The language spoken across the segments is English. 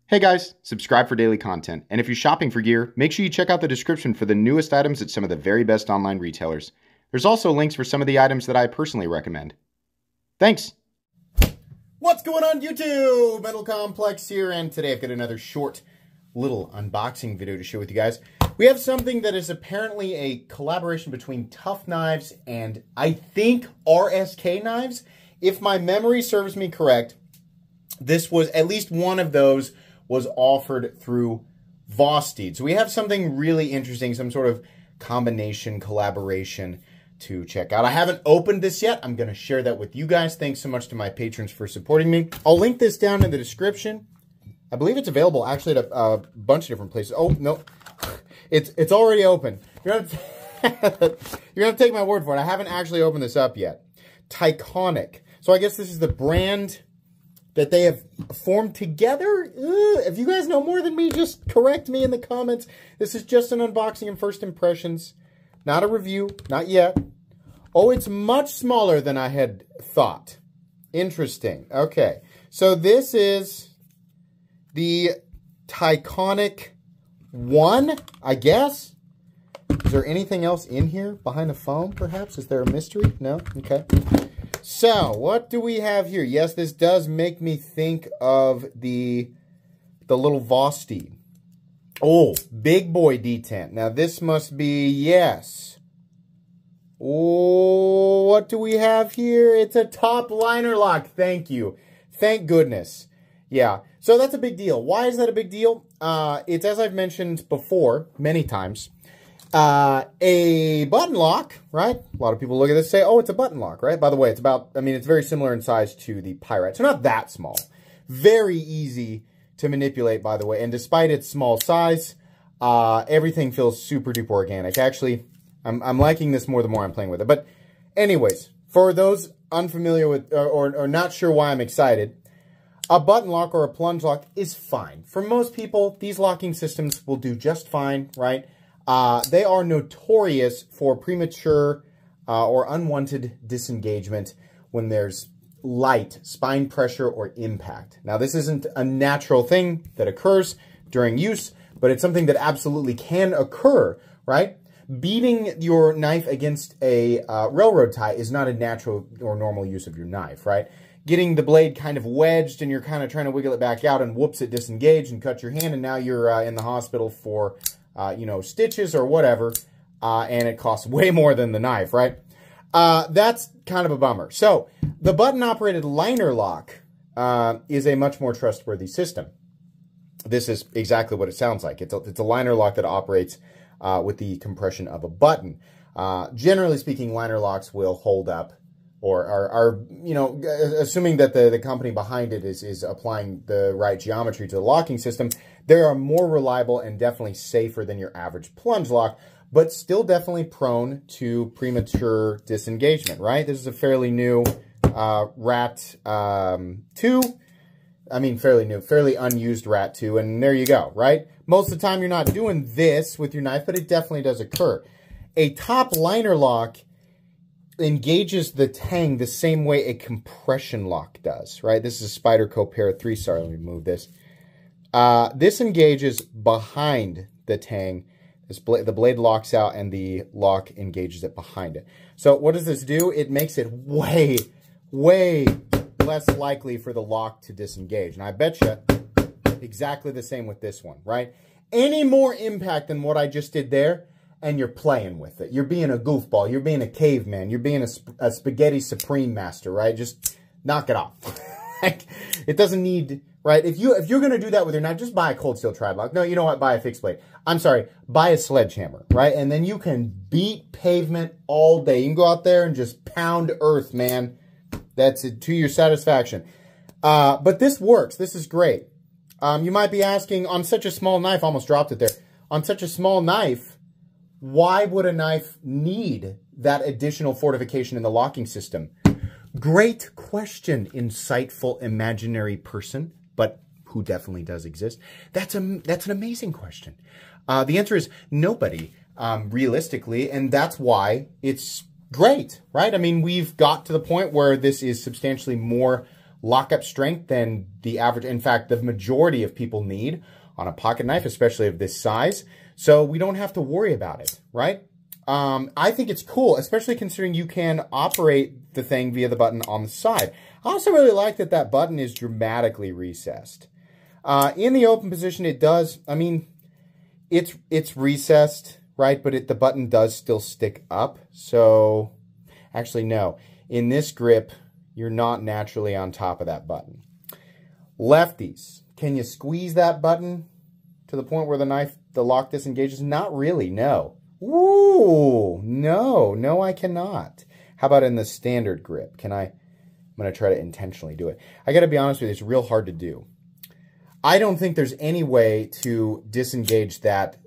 Hey guys, subscribe for daily content, and if you're shopping for gear, make sure you check out the description for the newest items at some of the very best online retailers. There's also links for some of the items that I personally recommend. Thanks! What's going on YouTube? Metal Complex here, and today I've got another short little unboxing video to share with you guys. We have something that is apparently a collaboration between Tough Knives and, I think, RSK Knives. If my memory serves me correct, this was, at least one of those was offered through Vosteed. So we have something really interesting, some sort of combination, collaboration to check out. I haven't opened this yet. I'm going to share that with you guys. Thanks so much to my patrons for supporting me. I'll link this down in the description. I believe it's available actually at a bunch of different places. Oh, no. It's already open. You're going to take my word for it. I haven't actually opened this up yet. Ticonic. So I guess this is the brand that they have formed together. If you guys know more than me, just correct me in the comments. This is just an unboxing and first impressions. Not a review, not yet. Oh, it's much smaller than I had thought. Interesting. Okay, so this is the Ticonic 1, I guess. Is there anything else in here behind the foam, perhaps? Is there a mystery? No? Okay. So, what do we have here? Yes, this does make me think of the little Vosteed. Oh, big boy detent. Now, this must be, yes. Oh, what do we have here? It's a top liner lock. Thank you. Thank goodness. Yeah, so that's a big deal. Why is that a big deal? It's, as I've mentioned before, many times, a button lock, right? A lot of people look at this and say, oh, it's a button lock, right? By the way, it's about, I mean, it's very similar in size to the Pyrite. So not that small. Very easy to manipulate, by the way. And despite its small size, everything feels super duper organic. Actually, I'm liking this more the more I'm playing with it. But anyways, for those unfamiliar with, or not sure why I'm excited, a button lock or a plunge lock is fine. For most people, these locking systems will do just fine, right? They are notorious for premature or unwanted disengagement when there's light, spine pressure, or impact. Now, this isn't a natural thing that occurs during use, but it's something that absolutely can occur, right? Beating your knife against a railroad tie is not a natural or normal use of your knife, right? Getting the blade kind of wedged and you're kind of trying to wiggle it back out and whoops, it disengaged and cut your hand, and now you're in the hospital for you know, stitches or whatever, and it costs way more than the knife, right? That's kind of a bummer. So, the button-operated liner lock is a much more trustworthy system. This is exactly what it sounds like. It's a liner lock that operates with the compression of a button. Generally speaking, liner locks will hold up, or are you know, assuming that the company behind it is applying the right geometry to the locking system, they are more reliable and definitely safer than your average plunge lock, but still definitely prone to premature disengagement, right? This is a fairly new Rat 2. I mean, fairly new, fairly unused Rat 2, and there you go, right? Most of the time you're not doing this with your knife, but it definitely does occur. A top liner lock engages the tang the same way a compression lock does, right? This is a Spyderco Para 3. Sorry, let me move this. This engages behind the tang. The blade locks out and the lock engages it behind it. So what does this do? It makes it way, way less likely for the lock to disengage. And I bet you exactly the same with this one, right? Any more impact than what I just did there, and you're playing with it. You're being a goofball. You're being a caveman. You're being a spaghetti supreme master, right? Just knock it off. It doesn't need, right? If you're going to do that with your knife, just buy a cold steel tri-lock. No, you know what? Buy a fixed blade. I'm sorry. Buy a sledgehammer, right? And then you can beat pavement all day. You can go out there and just pound earth, man. That's it, to your satisfaction. But this works. This is great. You might be asking, on such a small knife, almost dropped it there. On such a small knife, why would a knife need that additional fortification in the locking system? Great question, insightful imaginary person, but who definitely does exist. That's an amazing question. The answer is nobody, realistically, and that's why it's great, right? I mean, we've got to the point where this is substantially more lockup strength than the average. In fact, the majority of people need on a pocket knife, especially of this size. So we don't have to worry about it, right? I think it's cool, especially considering you can operate the thing via the button on the side. I also really like that that button is dramatically recessed. In the open position, it does, I mean, it's recessed, right? But the button does still stick up. So, actually, no. In this grip, you're not naturally on top of that button. Lefties, can you squeeze that button to the point where the lock disengages? Not really, no. Ooh, no, I cannot. How about in the standard grip? I'm going to try to intentionally do it. I got to be honest with you, it's real hard to do. I don't think there's any way to disengage that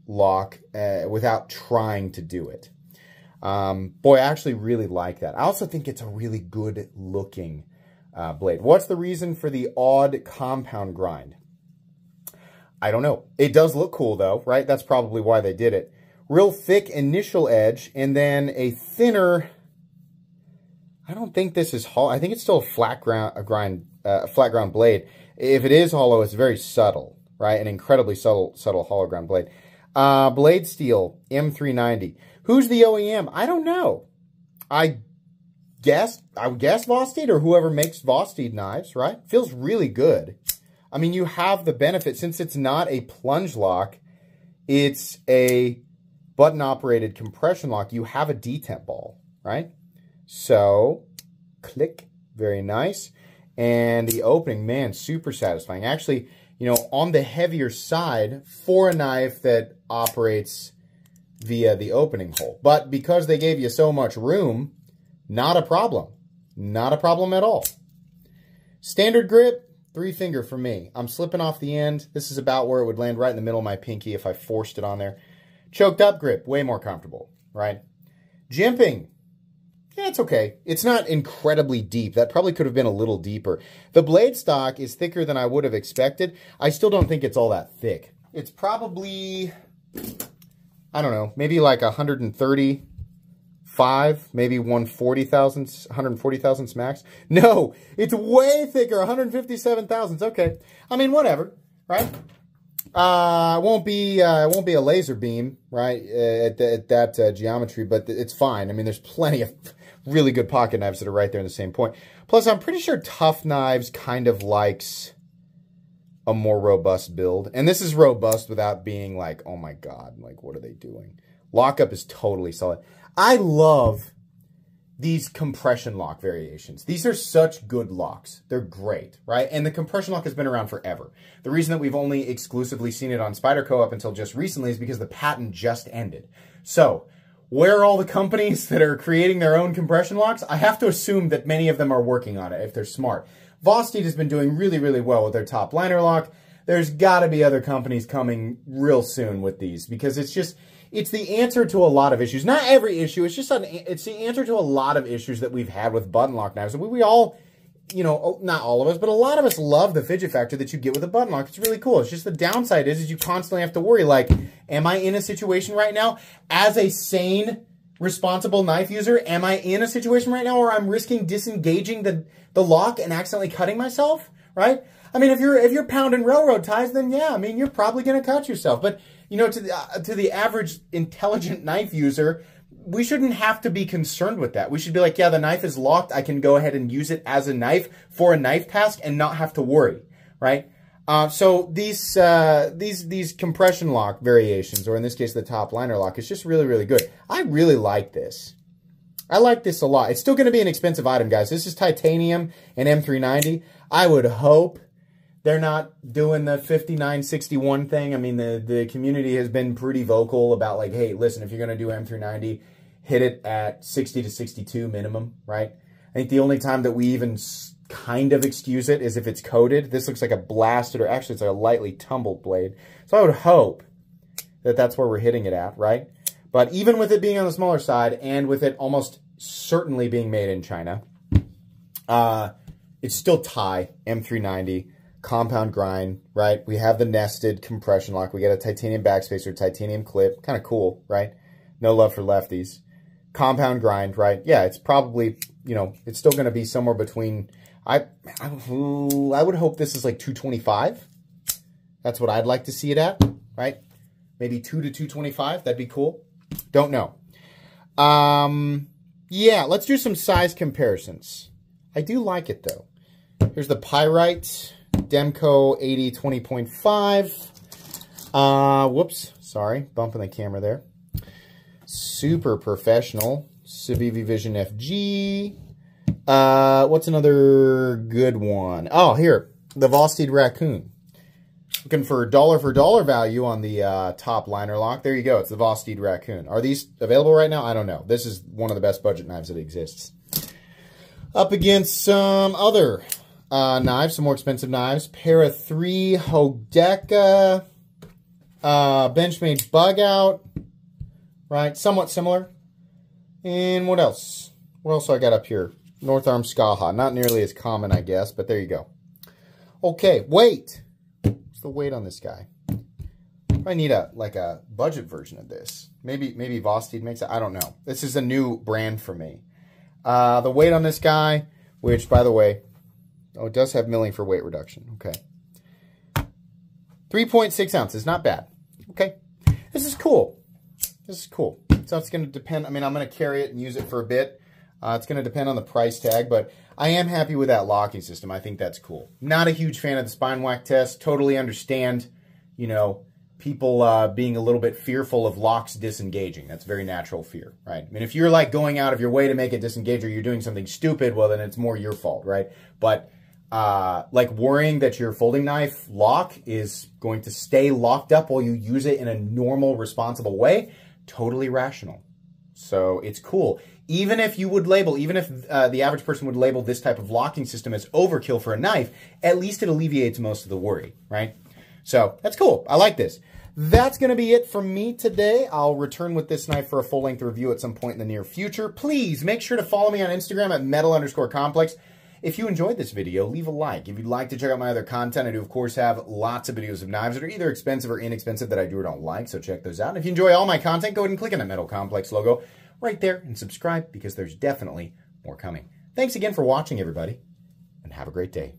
lock without trying to do it. Boy, I actually really like that. I also think it's a really good looking blade. What's the reason for the odd compound grind? I don't know. It does look cool though, right? That's probably why they did it. Real thick initial edge and then a thinner, I don't think this is hollow. I think it's still a flat ground blade. If it is hollow, it's very subtle, right? An incredibly subtle hollow ground blade. Blade steel, M390. Who's the OEM? I don't know. I would guess Vosteed or whoever makes Vosteed knives, right? Feels really good. I mean, you have the benefit, since it's not a plunge lock, it's a button-operated compression lock. You have a detent ball, right? So, click, very nice. And the opening, man, super satisfying. Actually, you know, on the heavier side for a knife that operates via the opening hole. But because they gave you so much room, not a problem. Not a problem at all. Standard grip, 3-finger for me. I'm slipping off the end. This is about where it would land, right in the middle of my pinky if I forced it on there. Choked up grip, way more comfortable, right? Jimping, yeah, it's okay. It's not incredibly deep. That probably could have been a little deeper. The blade stock is thicker than I would have expected. I still don't think it's all that thick. It's probably, I don't know, maybe like 135, maybe 140 thousandths max. No, it's way thicker, 157 thousandths. Okay, I mean, whatever, right? It won't be a laser beam, right, at that geometry, but it's fine. I mean, there's plenty of really good pocket knives that are right there in the same point. Plus, I'm pretty sure Tough Knives kind of likes a more robust build. And this is robust without being like, oh my God, like, what are they doing? Lockup is totally solid. I love these compression lock variations. These are such good locks. They're great, right? And the compression lock has been around forever. The reason that we've only exclusively seen it on Spyderco up until just recently is because the patent just ended. So, where are all the companies that are creating their own compression locks? I have to assume that many of them are working on it if they're smart. Vosteed has been doing really, really well with their top liner lock. There's got to be other companies coming real soon with these because it's the answer to a lot of issues. Not every issue. It's the answer to a lot of issues that we've had with button lock knives. We all, you know, not all of us, but a lot of us love the fidget factor that you get with a button lock. It's really cool. It's just the downside is you constantly have to worry, like, am I in a situation right now as a sane, responsible knife user? Am I in a situation right now where I'm risking disengaging the lock and accidentally cutting myself, right? I mean, if you're pounding railroad ties, then yeah, I mean, you're probably going to cut yourself. But, you know, to the average intelligent knife user, we shouldn't have to be concerned with that. We should be like, yeah, the knife is locked. I can go ahead and use it as a knife for a knife task and not have to worry, right? So these compression lock variations, or in this case, the top liner lock, is just really, really good. I really like this. I like this a lot. It's still going to be an expensive item, guys. This is titanium and M390. I would hope they're not doing the 5961 thing. I mean, the community has been pretty vocal about like, hey, listen, if you're going to do M390, hit it at 60 to 62 minimum, right? I think the only time that we even kind of excuse it is if it's coated. This looks like a blasted, or actually it's like a lightly tumbled blade. So I would hope that that's where we're hitting it at, right? But even with it being on the smaller side and with it almost certainly being made in China, it's still Thai, M390. Compound grind, right? We have the nested compression lock. We got a titanium backspacer, titanium clip. Kind of cool, right? No love for lefties. Compound grind, right? Yeah, it's probably, you know, it's still going to be somewhere between I would hope this is like 225. That's what I'd like to see it at, right? Maybe 2 to 225. That'd be cool. Don't know. Yeah, let's do some size comparisons. I do like it, though. Here's the Pyrite Demco 80 20.5. Whoops. Sorry. Bumping the camera there. Super professional. Civivi Vision FG. What's another good one? Oh, here. The Vosteed Raccoon. Looking for dollar value on the top liner lock. There you go. It's the Vosteed Raccoon. Are these available right now? I don't know. This is one of the best budget knives that exists. Up against some other knives, some more expensive knives. Para 3 Hodeka. Benchmade Bug Out. Right, somewhat similar. And what else? What else do I got up here? North Arm Skaha. Not nearly as common, I guess, but there you go. Okay, weight. What's the weight on this guy? I need a budget version of this. Maybe Vosteed makes it. I don't know. This is a new brand for me. The weight on this guy, which, by the way, oh, it does have milling for weight reduction. Okay. 3.6 ounces. Not bad. Okay. This is cool. This is cool. So it's going to depend. I mean, I'm going to carry it and use it for a bit. It's going to depend on the price tag, but I am happy with that locking system. I think that's cool. Not a huge fan of the spine whack test. Totally understand, you know, people being a little bit fearful of locks disengaging. That's very natural fear, right? I mean, if you're like going out of your way to make it disengage or you're doing something stupid, well, then it's more your fault, right? But like worrying that your folding knife lock is going to stay locked up while you use it in a normal, responsible way, totally rational. So it's cool. Even if you would label, even if the average person would label this type of locking system as overkill for a knife, at least it alleviates most of the worry, right? So that's cool. I like this. That's going to be it from me today. I'll return with this knife for a full-length review at some point in the near future. Please make sure to follow me on Instagram at metal_complex. If you enjoyed this video, leave a like. If you'd like to check out my other content, I do, of course, have lots of videos of knives that are either expensive or inexpensive that I do or don't like, so check those out. And if you enjoy all my content, go ahead and click on that Metal Complex logo right there and subscribe because there's definitely more coming. Thanks again for watching, everybody, and have a great day.